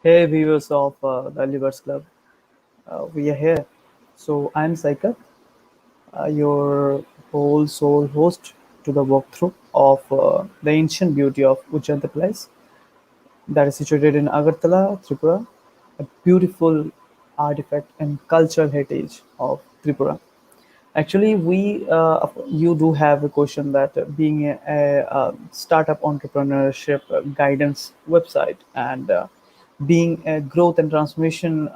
Hey viewers of the Livers Club, we are here. So I'm Saikat, your whole soul host to the walkthrough of the ancient beauty of Ujjayanta place that is situated in Agartala, Tripura, a beautiful artifact and cultural heritage of Tripura. Actually, you do have a question that being a startup entrepreneurship guidance website and being a growth and transformation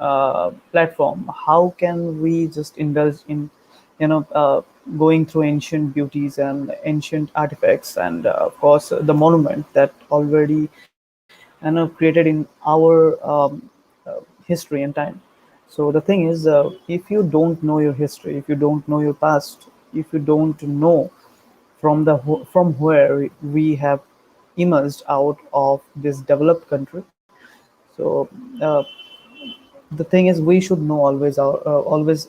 platform, how can we just indulge in, you know, uh, going through ancient beauties and ancient artifacts and of course the monument that already created in our history and time. So the thing is, if you don't know your history, if you don't know your past, if you don't know from where we have emerged out of this developed country, so uh, the thing is, we should know always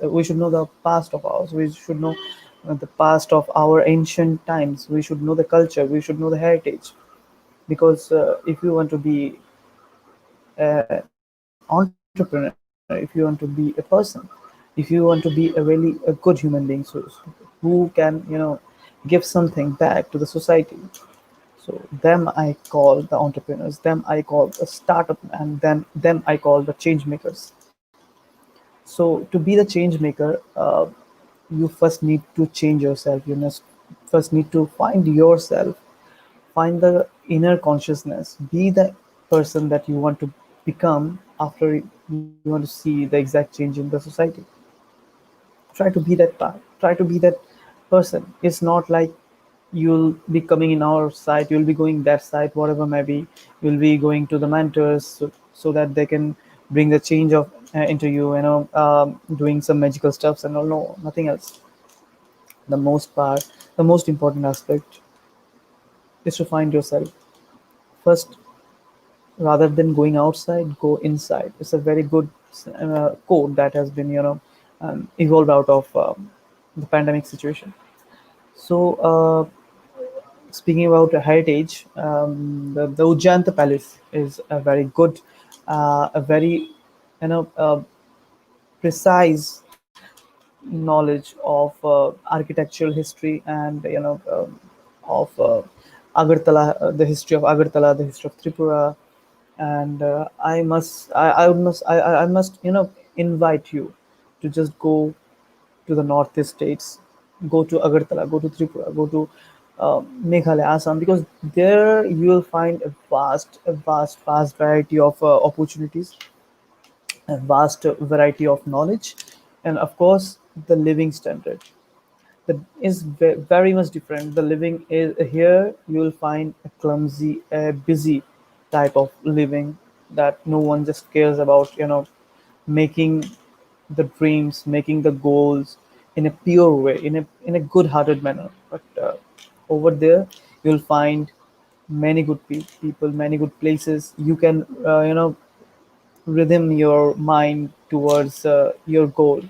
we should know the past of ours. We should know the past of our ancient times. We should know the culture. We should know the heritage, because if you want to be entrepreneur, if you want to be a person, if you want to be a good human being, who can give something back to the society. So them I call the entrepreneurs, them I call the startup, and then them I call the change makers. So to be the change maker, you first need to change yourself. You must first need to find yourself, find the inner consciousness, be the person that you want to become after you want to see the exact change in the society. Try to be that part, try to be that person. It's not like you'll be coming in our site, you'll be going that site, whatever maybe, you'll be going to the mentors, so that they can bring the change of into you, doing some magical stuffs and all. No, nothing else. The most important aspect is to find yourself first. Rather than going outside, go inside. It's a very good code that has been evolved out of the pandemic situation. So speaking about heritage, the Ujjayanta Palace is a very good, a very precise knowledge of architectural history, and of Agartala, the history of Agartala, the history of Tripura. And I must invite you to just go to the northeast states, go to Agartala, go to Tripura, go to Meghalaya, Assam, because there you will find vast variety of opportunities, a vast variety of knowledge, and of course the living standard that is very much different. The living is here. You will find a clumsy, a busy type of living that no one just cares about. Making the dreams, making the goals in a pure way, in a good-hearted manner. But over there, you'll find many good people, many good places. You can rhythm your mind towards your goal.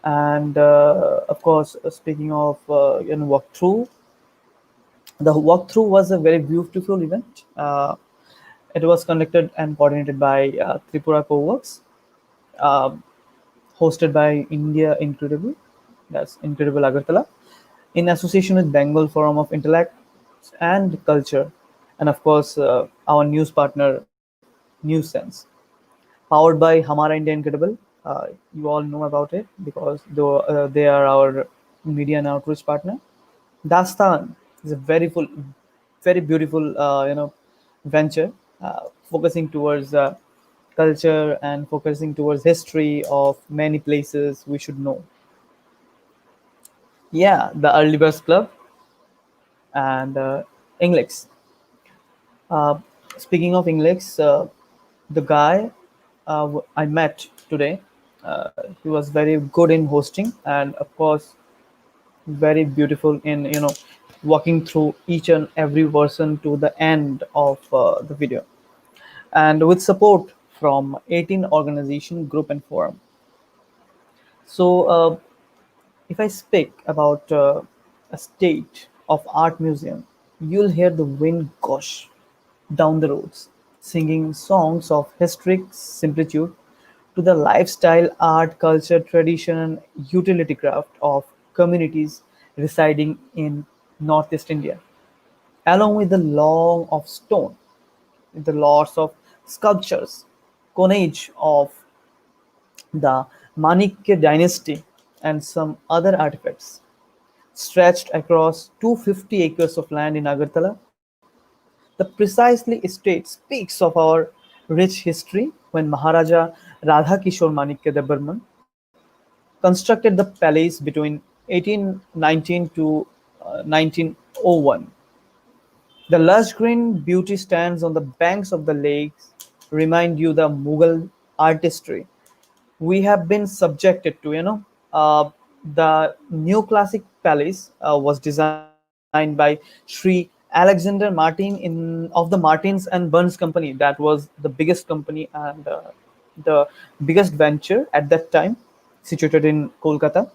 And of course, speaking of walkthrough, the walkthrough was a very beautiful event. It was conducted and coordinated by Tripura CoWorks, uh, hosted by India Incredible, that's Incredible Agartala, in association with Bengal Forum of Intellect and Culture, and of course our news partner, News Sense, powered by Humara India Incredible. You all know about it because they are our media and outreach partner. Dastan is a very beautiful, venture, focusing towards culture and focusing towards history of many places we should know. Yeah, the Early Birds Club and Englix. Uh, Speaking of Englix, the guy I met today, he was very good in hosting, and of course very beautiful in walking through each and every version to the end of the video, and with support from 18 organization, group and forum. So if I speak about a state of art museum, you'll hear the wind gush down the roads. singing songs of historic similitude to the lifestyle, art, culture, tradition, and utility craft of communities residing in Northeast India, along with the long of stone, with the lots of sculptures, coinage of the Manikya dynasty, and some other artifacts stretched across 250 acres of land in Agartala. The precisely estate speaks of our rich history when Maharaja Radhakishore Manikya Devarman constructed the palace between 1819 to 1901. The lush green beauty stands on the banks of the lakes remind you the Mughal artistry we have been subjected to. The new classic palace was designed by Sri Alexander Martin in of the Martins and Burns Company. That was the biggest company and the biggest venture at that time, situated in Kolkata.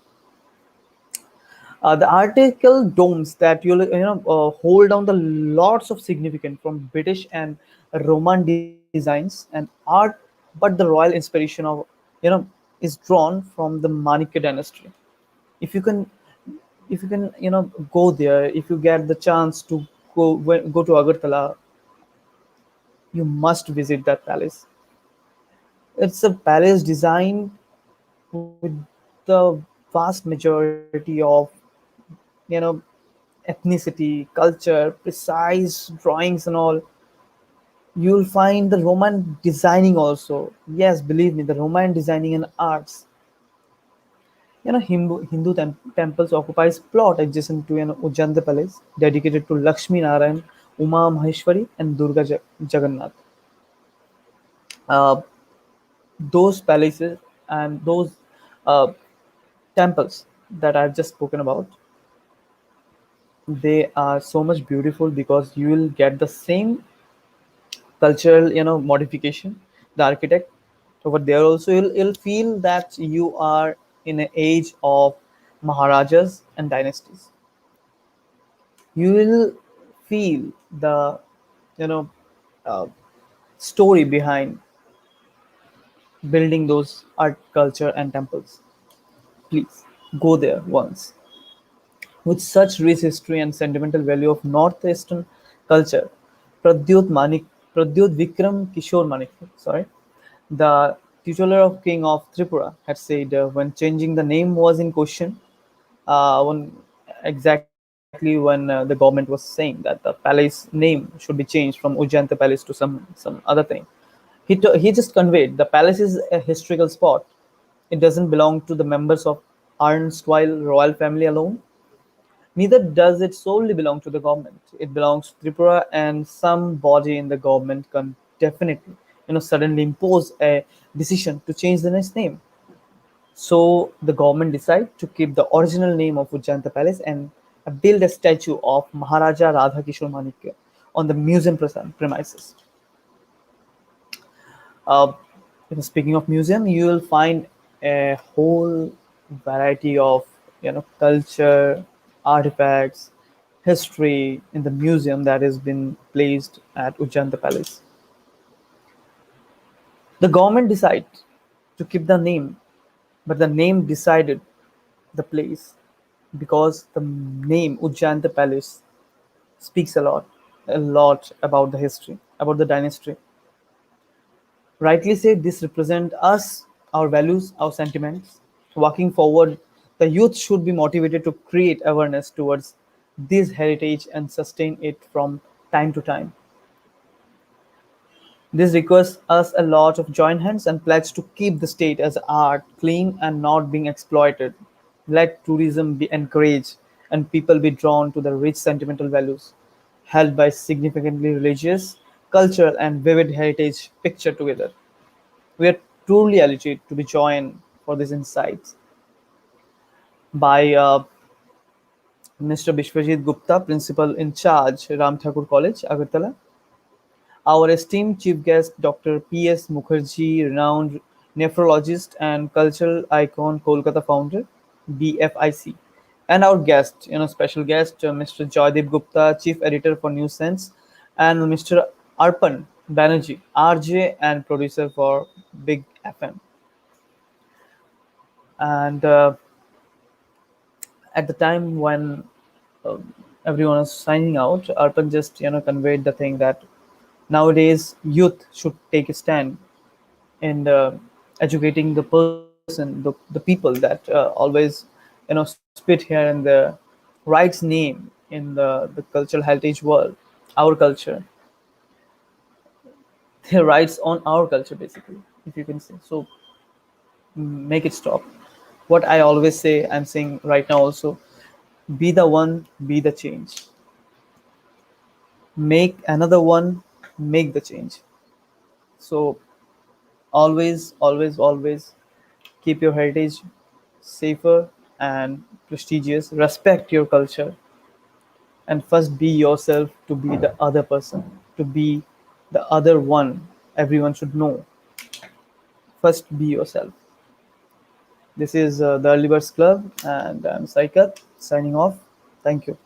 The article domes that hold down the lots of significant from British and Roman designs and art, but the royal inspiration of you know is drawn from the Manikya dynasty. If you can, if you can, go there. If you get the chance to go to Agartala, you must visit that palace. It's a palace designed with the vast majority of you know ethnicity, culture, precise drawings and all. You'll find the Roman designing also. Yes, believe me, the Roman designing and arts. Hindu temples occupies plot adjacent to Ujjayanta palace dedicated to Lakshmi Narayan, Uma Maheshwari, and Durga Jagannath. Uh, those palaces and those uh, temples that I've just spoken about, they are so much beautiful because you will get the same cultural modification. The architect over there also, you'll feel that you are in an age of maharajas and dynasties. You will feel the you know uh, story behind building those art, culture, and temples. Please go there once. With such rich history and sentimental value of northeastern culture, Pradyut Manik, Pradyut Vikram Kishore Manik, sorry, the titular of King of Tripura, had said when changing the name was in question, when exactly when the government was saying that the palace name should be changed from Ujjayanta Palace to some other thing. He just conveyed the palace is a historical spot. It doesn't belong to the members of erstwhile royal family alone. Neither does it solely belong to the government. It belongs to Tripura, and some body in the government can definitely, suddenly impose a decision to change the next name. So the government decided to keep the original name of Ujjayanta Palace and build a statue of Maharaja Radhakishore Manikya on the museum premises. Uh, Speaking of museum, you will find a whole variety of culture, artifacts, history in the museum that has been placed at Ujjayanta Palace. The government decided to keep the name, but the name decided the place because the name Ujjayanta Palace speaks a lot about the history, about the dynasty. Rightly said, this represent us, our values, our sentiments. Walking forward, the youth should be motivated to create awareness towards this heritage and sustain it from time to time. This requires us a lot of joint hands and pledge to keep the state as art clean and not being exploited. Let tourism be encouraged and people be drawn to the rich sentimental values held by significantly religious, cultural, and vivid heritage pictured together. We are truly elated to be joined for these insights by Mr. BISWAJIT Gupta, Principal in Charge, RAMTHAKUR College, Agartala. Our esteemed chief guest, Dr. P.S. Mukherjee, renowned nephrologist and cultural icon, Kolkata founder, BFIC. And our guest, special guest, Mr. JOYDEEP Gupta, Chief Editor for News Sense, and Mr. aRPAN, Banerjee, RJ and producer for Big FM. And at the time when um, everyone was signing out, Arpan just conveyed the thing that nowadays youth should take a stand in educating the person, the people that always spit here and there, writes name in the cultural heritage world, our culture. They writes on our culture basically, if you can say so. Make it stop. What I always say, I'm saying right now also: be the one, be the change. Make another one, make the change. So always, always, always keep your heritage safer and prestigious. Respect your culture, and first be yourself to be the other person, to be the other one. Everyone should know. First, be yourself. This is the Early Birds Club, and I'm Saikat signing off. Thank you.